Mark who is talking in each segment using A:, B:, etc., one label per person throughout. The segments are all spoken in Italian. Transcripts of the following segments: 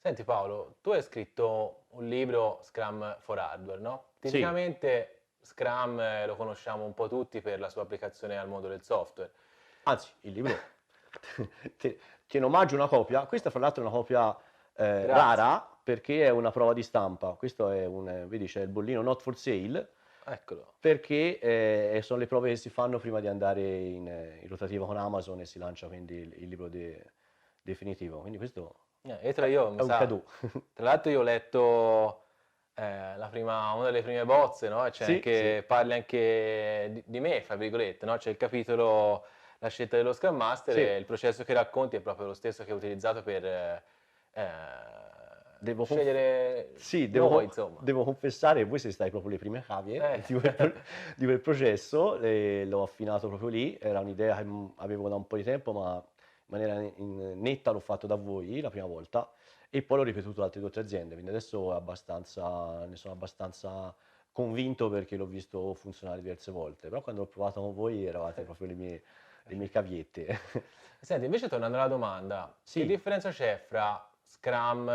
A: Senti Paolo, tu hai scritto un libro Scrum for Hardware, no?
B: Sì,
A: Tipicamente Scrum lo conosciamo un po' tutti per la sua applicazione al mondo del software.
B: anzi, il libro tiene omaggio a una copia. Questa, fra l'altro, è una copia
A: Grazie,
B: rara perché è una prova di stampa. Questo è vedi, c'è il bollino not for sale
A: eccolo.
B: perché sono le prove che si fanno prima di andare in rotativa con Amazon e si lancia quindi il libro definitivo. Quindi questo
A: E tra io,
B: è
A: mi
B: un
A: sa,
B: cadeau.
A: tra l'altro io ho letto una delle prime bozze, no?
B: Sì, sì,
A: Parli anche di me, fra virgolette, no? C'è il capitolo La scelta dello Scrum Master
B: sì.
A: e il processo che racconti è proprio lo stesso che ho utilizzato per
B: Devo conf
A: scegliere
B: sì,
A: noi, insomma.
B: devo confessare che voi siete stati proprio le prime cavie
A: Eh.
B: di quel processo, l'ho affinato proprio lì, era un'idea che, avevo da un po' di tempo, ma in maniera netta l'ho fatto da voi la prima volta e poi l'ho ripetuto da altre 2 o 3 aziende, quindi adesso ne sono abbastanza convinto perché l'ho visto funzionare diverse volte, però quando l'ho provato con voi eravate proprio le mie caviette.
A: Senti, invece tornando alla domanda, che
B: Sì.
A: differenza c'è fra Scrum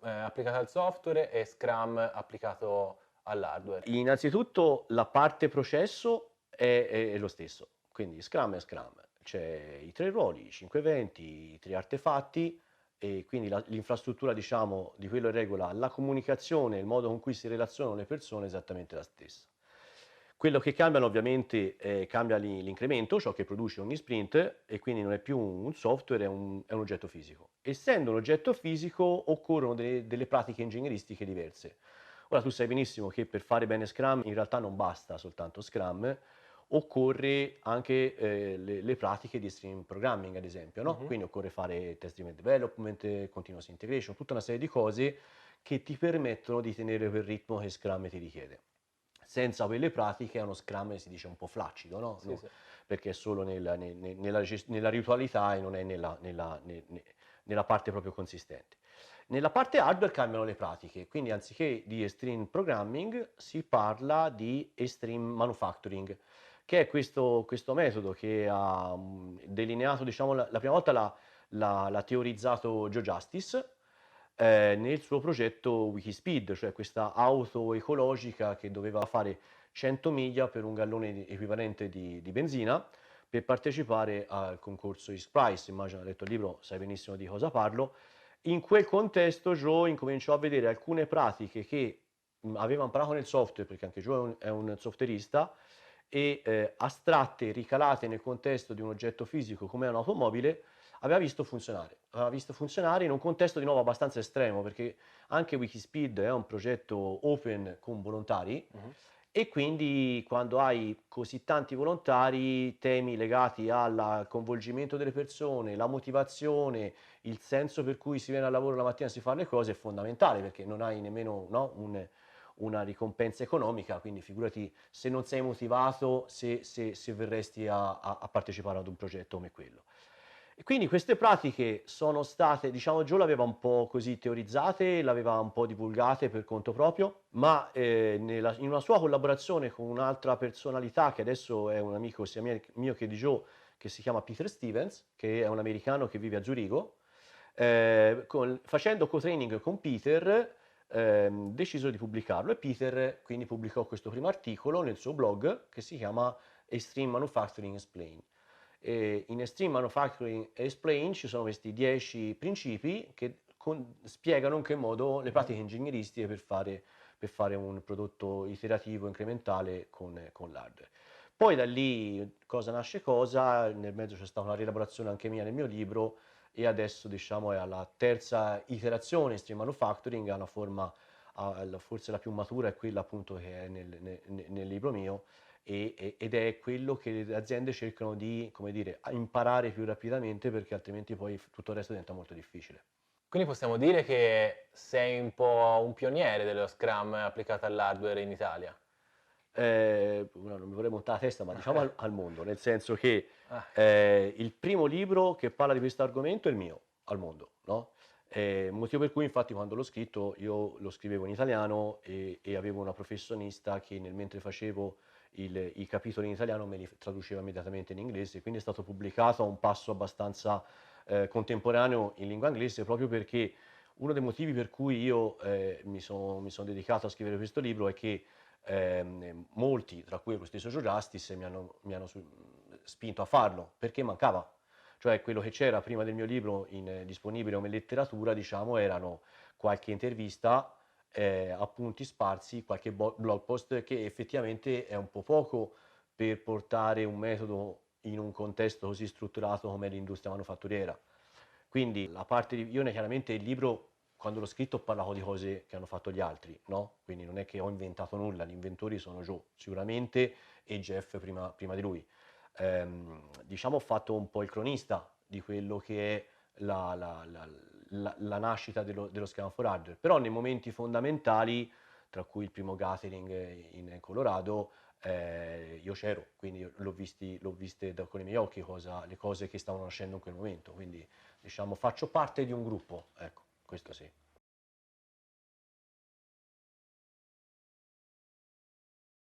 A: applicato al software e Scrum applicato all'hardware?
B: Innanzitutto la parte processo è lo stesso, quindi Scrum è Scrum. C'è i 3 ruoli, i 5 eventi, i 3 artefatti e quindi l'infrastruttura diciamo di quello che regola la comunicazione, il modo con cui si relazionano le persone è esattamente la stessa. Quello che cambiano ovviamente cambia l'incremento, ciò che produce ogni sprint e quindi non è più un software, è un oggetto fisico. Essendo un oggetto fisico occorrono delle pratiche ingegneristiche diverse. Ora tu sai benissimo che per fare bene Scrum in realtà non basta soltanto Scrum, occorre anche le pratiche di stream programming ad esempio, no?
A: Mhm.
B: Quindi occorre fare test driven development, continuous integration, tutta una serie di cose che ti permettono di tenere quel ritmo che Scrum ti richiede. Senza quelle pratiche è uno Scrum che si dice un po' flaccido, no?
A: Sì, sì.
B: Perché è solo nella ritualità e non è nella parte proprio consistente. Nella parte hardware cambiano le pratiche, quindi anziché di extreme programming si parla di extreme manufacturing, che è questo metodo che ha delineato, diciamo, la prima volta l'ha teorizzato Joe Justice nel suo progetto Wikispeed, cioè questa auto ecologica che doveva fare 100 miglia per un gallone equivalente di benzina per partecipare al concorso X-Prize. Immagino, hai letto il libro, sai benissimo di cosa parlo. In quel contesto Joe incominciò a vedere alcune pratiche che aveva imparato nel software, perché anche Joe è un softwareista, e astratte, ricalate nel contesto di un oggetto fisico come un'automobile, aveva visto funzionare. Aveva visto funzionare in un contesto di nuovo abbastanza estremo, perché anche Wikispeed è un progetto open con volontari
A: Mhm.
B: e quindi quando hai così tanti volontari, temi legati al coinvolgimento delle persone, la motivazione, il senso per cui si viene al lavoro la mattina e si fanno le cose è fondamentale perché non hai nemmeno no, una ricompensa economica, quindi figurati se non sei motivato, se verresti a partecipare ad un progetto come quello. E quindi queste pratiche sono state, diciamo, Joe l'aveva un po' così teorizzate, l'aveva un po' divulgate per conto proprio, ma in una sua collaborazione con un'altra personalità che adesso è un amico sia mio che di Joe, che si chiama Peter Stevens, che è un americano che vive a Zurigo, facendo co-training con Peter, decisero di pubblicarlo e Peter quindi pubblicò questo primo articolo nel suo blog che si chiama Extreme Manufacturing Explained. E in Extreme Manufacturing Explained ci sono questi 10 principi che spiegano in che modo le
A: Mhm.
B: pratiche ingegneristiche per fare un prodotto iterativo incrementale con l'hardware. Poi da lì cosa nasce cosa, nel mezzo c'è stata una rielaborazione anche mia nel mio libro e adesso diciamo è alla terza iterazione stream manufacturing, ha una forma, forse la più matura è quella appunto che è nel libro mio ed è quello che le aziende cercano di, come dire, imparare più rapidamente perché altrimenti poi tutto il resto diventa molto difficile.
A: Quindi possiamo dire che sei un po' un pioniere dello Scrum applicato all'hardware in Italia.
B: Ora non mi vorrei montare la testa, ma diciamo al mondo, nel senso che
A: Ah,
B: il primo libro che parla di questo argomento è il mio, al mondo, no? Motivo per cui infatti quando l'ho scritto io lo scrivevo in italiano e avevo una professionista che mentre facevo i capitoli in italiano me li traduceva immediatamente in inglese, quindi è stato pubblicato a un passo abbastanza contemporaneo in lingua inglese proprio perché uno dei motivi per cui io mi son dedicato a scrivere questo libro è che molti, tra cui lo stesso Joe Justice, spinto a farlo, perché mancava. Cioè quello che c'era prima del mio libro disponibile come letteratura, diciamo, erano qualche intervista, appunti sparsi, qualche blog post, che effettivamente è un po' poco per portare un metodo in un contesto così strutturato come l'industria manufatturiera. Quindi la parte io chiaramente il libro, quando l'ho scritto, ho parlato di cose che hanno fatto gli altri, no? Quindi non è che ho inventato nulla, gli inventori sono Joe sicuramente e Jeff prima di lui. Diciamo ho fatto un po' il cronista di quello che è la nascita dello Scrum for Hardware, però nei momenti fondamentali, tra cui il primo gathering in Colorado, io c'ero, quindi l'ho viste con i miei occhi le cose che stavano nascendo in quel momento, quindi diciamo faccio parte di un gruppo, ecco, questo sì.